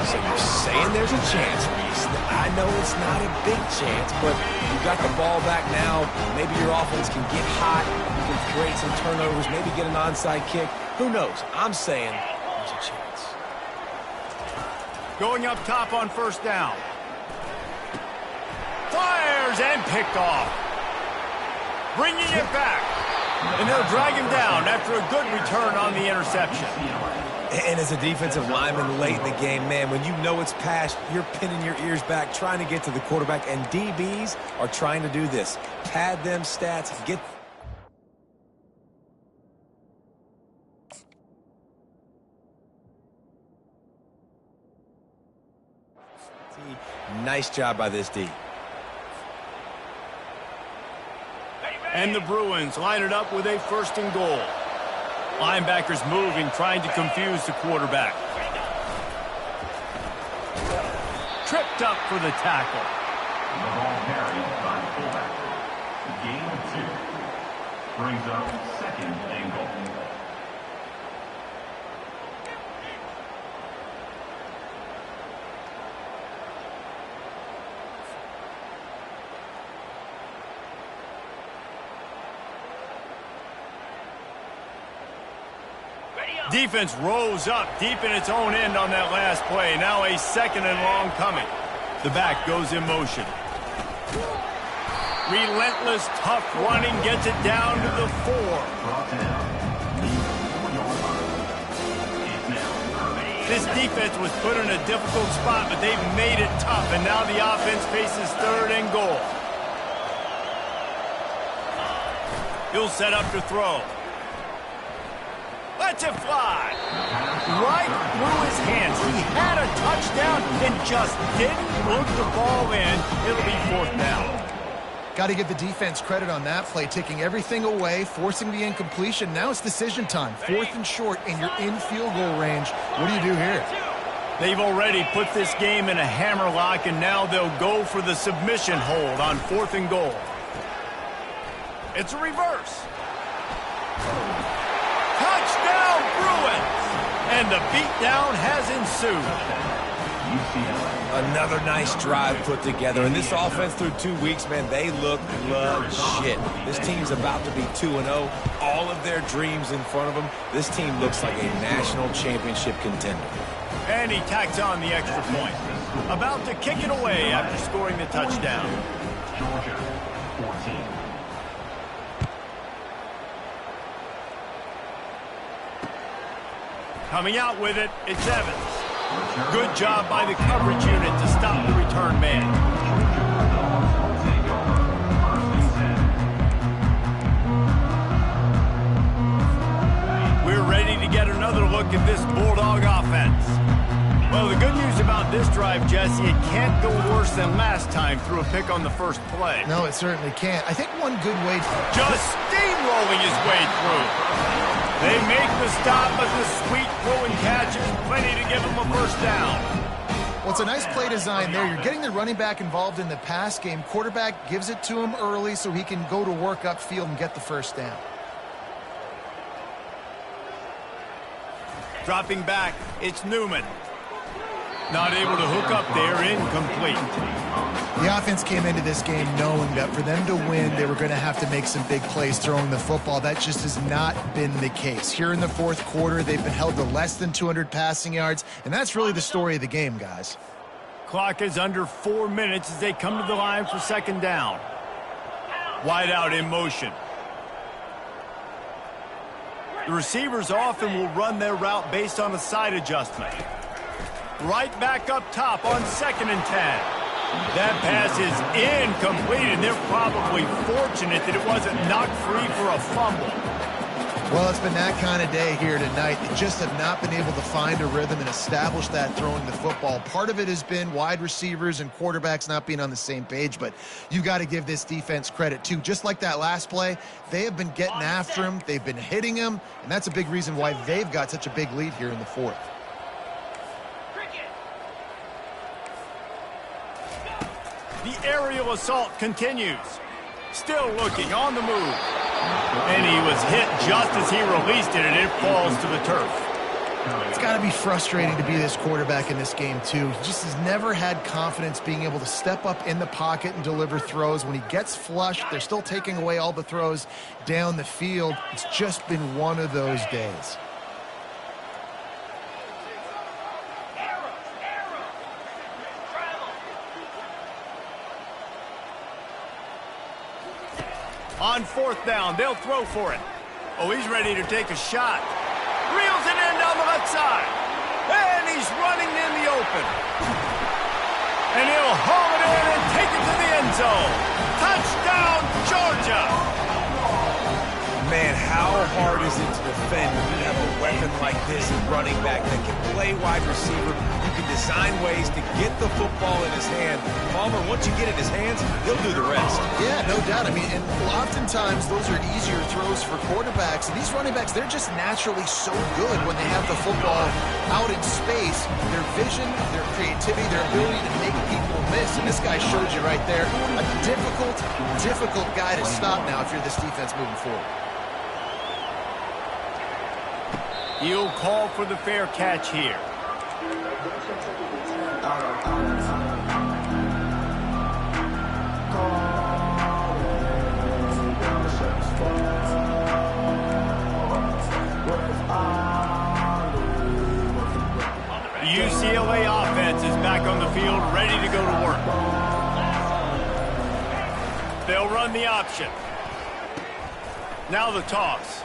So you're saying there's a chance, Reese. I know it's not a big chance, but you got the ball back now. Maybe your offense can get hot. You can create some turnovers, maybe get an onside kick. Who knows? I'm saying there's a chance. Going up top on first down. Fires and picked off. Bringing it back. And they'll drag him down after a good return on the interception. And as a defensive lineman late in the game, man, when you know it's past, you're pinning your ears back, trying to get to the quarterback, and DBs are trying to do this. Pad them stats, get... Nice job by this D. And the Bruins line it up with a first and goal. Linebackers moving, trying to confuse the quarterback. Tripped up for the tackle. The ball carried by fullback. Game 2. Brings up second and goal. Defense rose up deep in its own end on that last play. Now a second and long coming. The back goes in motion. Relentless, tough running gets it down to the 4. This defense was put in a difficult spot, but they've made it tough, and now the offense faces third and goal. He'll set up to throw. Lets it fly. Right through his hands. He had a touchdown and just didn't look the ball in. It'll be fourth down. Got to give the defense credit on that play, taking everything away, forcing the incompletion. Now it's decision time. Fourth and short, and you're in field goal range. What do you do here? They've already put this game in a hammerlock, and now they'll go for the submission hold on fourth and goal. It's a reverse. Touchdown, Bruins! And the beatdown has ensued. Another nice drive put together. And this offense through 2 weeks, man, they look legit. This team's about to be 2-0. All of their dreams in front of them. This team looks like a national championship contender. And he tacks on the extra point. About to kick it away after scoring the touchdown. Georgia, 14. Coming out with it, it's Evans. Good job by the coverage unit to stop the return man. We're ready to get another look at this Bulldog offense. Well, the good news about this drive, Jesse, it can't go worse than last time through a pick on the first play. No, it certainly can't. I think one good way... Just steamrolling his way through. They make the stop, but the sweet throw and catch is plenty to give them a first down. Well, it's a nice play design there. You're getting the running back involved in the pass game. Quarterback gives it to him early so he can go to work upfield and get the first down. Dropping back, it's Newman. Not able to hook up there, incomplete. The offense came into this game knowing that for them to win, they were going to have to make some big plays throwing the football. That just has not been the case. Here in the fourth quarter, they've been held to less than 200 passing yards, and that's really the story of the game, guys. Clock is under 4 minutes as they come to the line for second down. Wide out in motion. The receivers often will run their route based on a side adjustment. Right back up top on 2nd and 10. That pass is incomplete, and they're probably fortunate that it wasn't knocked free for a fumble. Well, it's been that kind of day here tonight. They just have not been able to find a rhythm and establish that throwing the football. Part of it has been wide receivers and quarterbacks not being on the same page, but you got to give this defense credit too. Just like that last play, they have been getting after him. They've been hitting him, and that's a big reason why they've got such a big lead here in the fourth. The aerial assault continues. Still looking on the move. And he was hit just as he released it, and it falls to the turf. It's got to be frustrating to be this quarterback in this game, too. He just has never had confidence being able to step up in the pocket and deliver throws. When he gets flushed, they're still taking away all the throws down the field. It's just been one of those days. On 4th down, they'll throw for it. Oh, he's ready to take a shot. Reels it in down the left side. And he's running in the open. And he'll haul it in and take it to the end zone. Touchdown, Georgia! Man, how hard is it to defend when you have a weapon like this at running back that can play wide receiver? You can design ways to get the football in his hand. Palmer, once you get it in his hands, he'll do the rest. Yeah, no doubt. I mean, and oftentimes those are easier throws for quarterbacks. And these running backs, they're just naturally so good when they have the football out in space. Their vision, their creativity, their ability to make people miss. And this guy showed you right there. A difficult guy to stop now if you're this defense moving forward. He'll call for the fair catch here. The UCLA offense is back on the field, ready to go to work. They'll run the option. Now the toss.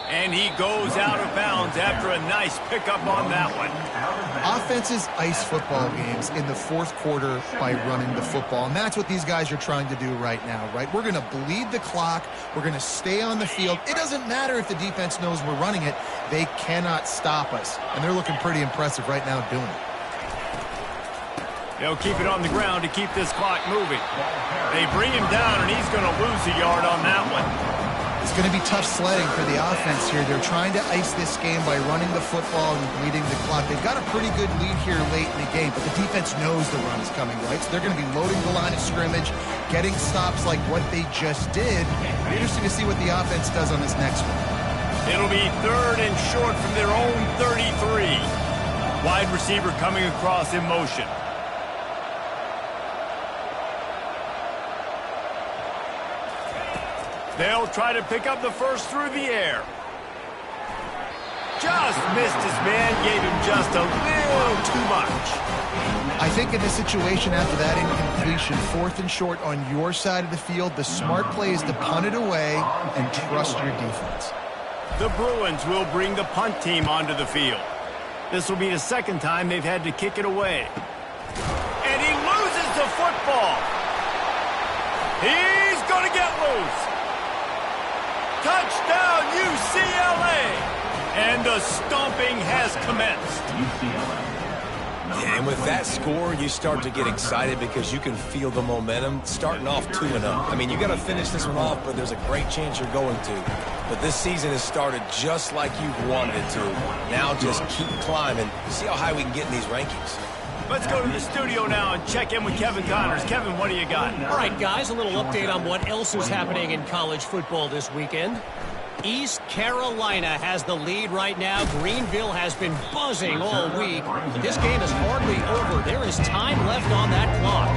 And he goes out of bounds after a nice pickup on that one. Offenses ice football games in the fourth quarter by running the football. And that's what these guys are trying to do right now, right? We're going to bleed the clock. We're going to stay on the field. It doesn't matter if the defense knows we're running it. They cannot stop us. And they're looking pretty impressive right now doing it. They'll keep it on the ground to keep this clock moving. They bring him down, and he's going to lose a yard on that one. It's going to be tough sledding for the offense here. They're trying to ice this game by running the football and bleeding the clock. They've got a pretty good lead here late in the game, but the defense knows the run is coming, right? So they're going to be loading the line of scrimmage, getting stops like what they just did. It'll be interesting to see what the offense does on this next one. It'll be 3rd and short from their own 33. Wide receiver coming across in motion. They'll try to pick up the first through the air. Just missed his man, gave him just a little too much. I think in this situation after that incompletion, 4th and short on your side of the field, the smart play is to punt it away and trust your defense. The Bruins will bring the punt team onto the field. This will be the second time they've had to kick it away. And he loses the football. He's going to get loose. Touchdown, UCLA. And the stomping has commenced. Yeah, and with that score, you start to get excited because you can feel the momentum starting off 2-0. I mean, you got to finish this one off, but there's a great chance you're going to. But this season has started just like you've wanted it to. Now just keep climbing. See how high we can get in these rankings. Let's go to the studio now and check in with Kevin Connors. Kevin, what do you got? All right, guys, a little update on what else is happening in college football this weekend. East Carolina has the lead right now. Greenville has been buzzing all week. But this game is hardly over. There is time left on that clock.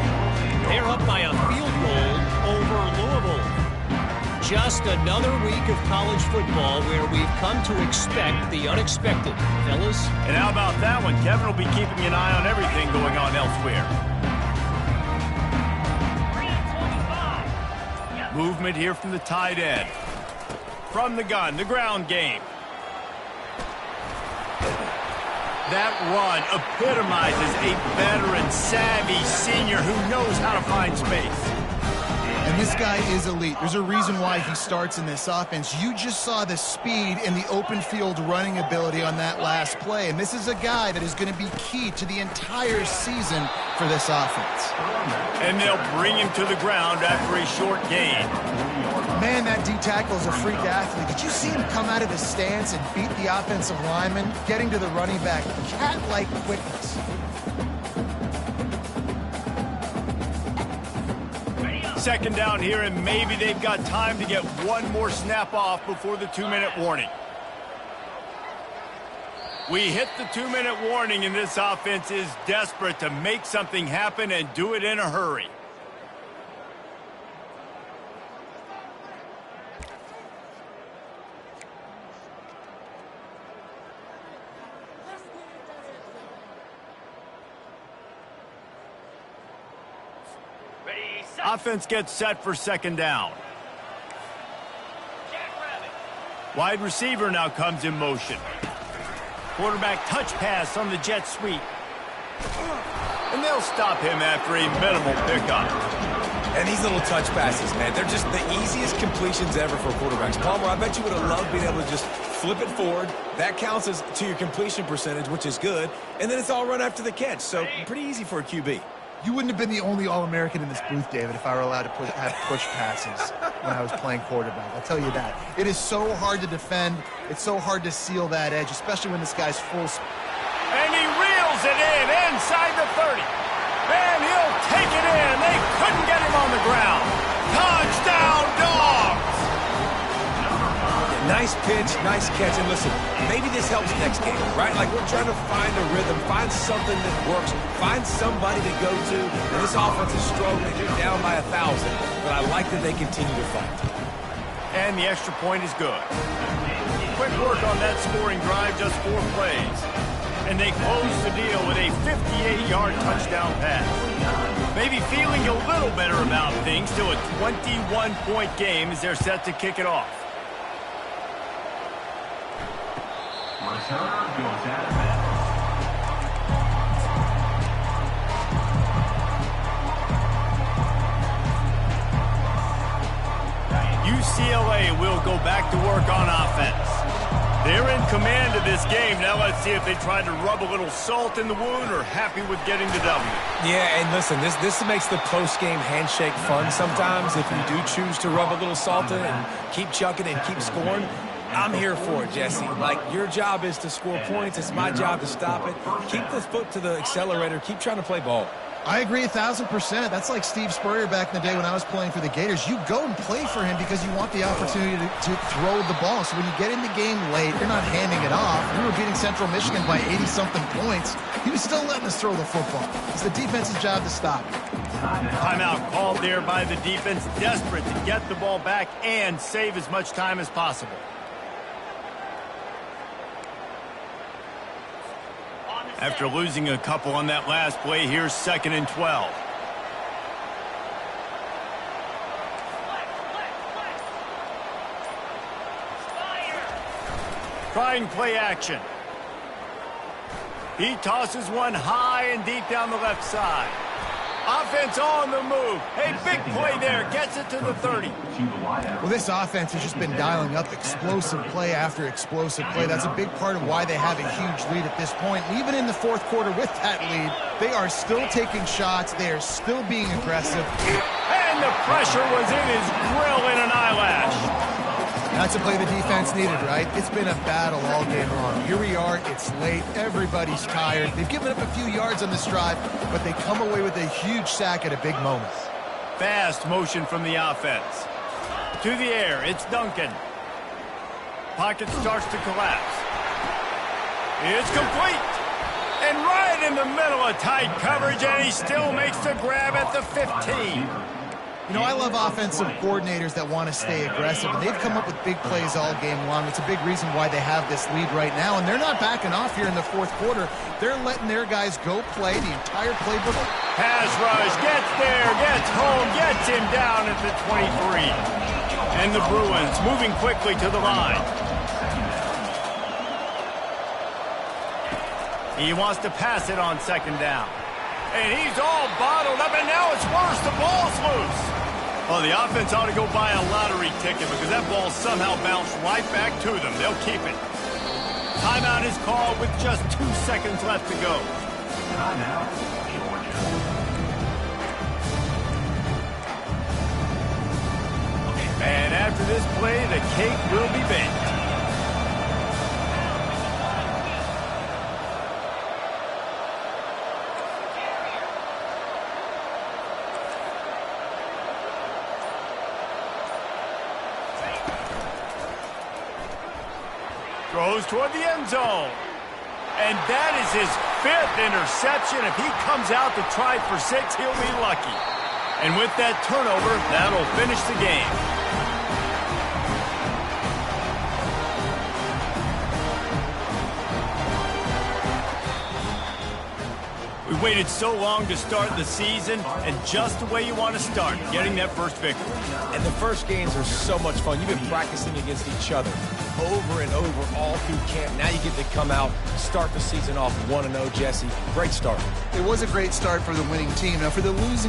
They're up by a field goal over Louisville. Just another week of college football where we've come to expect the unexpected, fellas. And how about that one? Kevin will be keeping an eye on everything going on elsewhere. Movement here from the tight end. From the gun, the ground game. That run epitomizes a veteran, savvy senior who knows how to find space. And this guy is elite. There's a reason why he starts in this offense. You just saw the speed and the open field running ability on that last play. And this is a guy that is going to be key to the entire season for this offense. And they'll bring him to the ground after a short gain. Man, that D-tackle is a freak athlete. Did you see him come out of his stance and beat the offensive lineman, getting to the running back? Cat-like quickness. Second down here, and maybe they've got time to get one more snap off before the 2-minute warning. We hit the 2-minute warning, and this offense is desperate to make something happen and do it in a hurry. Offense gets set for second down. Wide receiver now comes in motion. Quarterback touch pass on the jet sweep. And they'll stop him after a minimal pickup. And these little touch passes, man, they're just the easiest completions ever for quarterbacks. Palmer, I bet you would have loved being able to just flip it forward. That counts as to your completion percentage, which is good. And then it's all run after the catch. So pretty easy for a QB. You wouldn't have been the only All-American in this booth, David, if I were allowed to have push passes when I was playing quarterback. I'll tell you that. It is so hard to defend. It's so hard to seal that edge, especially when this guy's full speed. And he reels it in inside the 30. And he'll take it in. They couldn't get him on the ground. Touchdown, Dogs! Nice pitch, nice catch. And listen, maybe this helps next game, right? Like we're trying to find a rhythm, find something that works, find somebody to go to. And this offense is struggling. They're down by 1,000. But I like that they continue to fight. And the extra point is good. Quick work on that scoring drive, just 4 plays. And they close the deal with a 58-yard touchdown pass. Maybe feeling a little better about things, still a 21-point game as they're set to kick it off. Return goes out of bounds. UCLA will go back to work on offense. They're in command of this game. Now let's see if they try to rub a little salt in the wound or happy with getting the W. Yeah, and listen, this makes the post-game handshake fun sometimes if you do choose to rub a little salt in and keep chucking and keep scoring. I'm here for it, Jesse. Like, your job is to score points. It's my job to stop it. Keep the foot to the accelerator. Keep trying to play ball. I agree 1,000%. That's like Steve Spurrier back in the day when I was playing for the Gators. You go and play for him because you want the opportunity to throw the ball. So when you get in the game late, you're not handing it off. We were beating Central Michigan by 80-something points. He was still letting us throw the football. It's the defense's job to stop it. Timeout called there by the defense, desperate to get the ball back and save as much time as possible. After losing a couple on that last play, here's 2nd and 12. Trying play action. He tosses one high and deep down the left side. Offense on the move. Hey, big play there. Gets it to the 30. Well, this offense has just been dialing up explosive play after explosive play. That's a big part of why they have a huge lead at this point. And even in the fourth quarter with that lead, they are still taking shots. They are still being aggressive. And the pressure was in his grill in an eyelash. That's a play the defense needed, right? It's been a battle all game long. Here we are. It's late. Everybody's tired. They've given up a few yards on this drive, but they come away with a huge sack at a big moment. Fast motion from the offense. To the air. It's Duncan. Pocket starts to collapse. It's complete. And right in the middle of tight coverage, and he still makes the grab at the 15. You know, I love offensive coordinators that want to stay aggressive, and they've come up with big plays all game long. It's a big reason why they have this lead right now, and they're not backing off here in the fourth quarter. They're letting their guys go play the entire playbook. Pass rush, gets there, gets home, gets him down at the 23. And the Bruins moving quickly to the line. He wants to pass it on second down. And he's all bottled up, and now it's worse. The ball's loose. Well, the offense ought to go buy a lottery ticket because that ball somehow bounced right back to them. They'll keep it. Timeout is called with just 2 seconds left to go. Timeout, Georgia. And after this play, the cake will be baked. Throws toward the end zone. And that is his 5th interception. If he comes out to try for 6, he'll be lucky. And with that turnover, that'll finish the game. We waited so long to start the season, and just the way you want to start, getting that first victory. And the first games are so much fun. You've been practicing against each other over and over all through camp. Now you get to come out, start the season off 1-0, Jesse. Great start. It was a great start for the winning team. Now, for the losing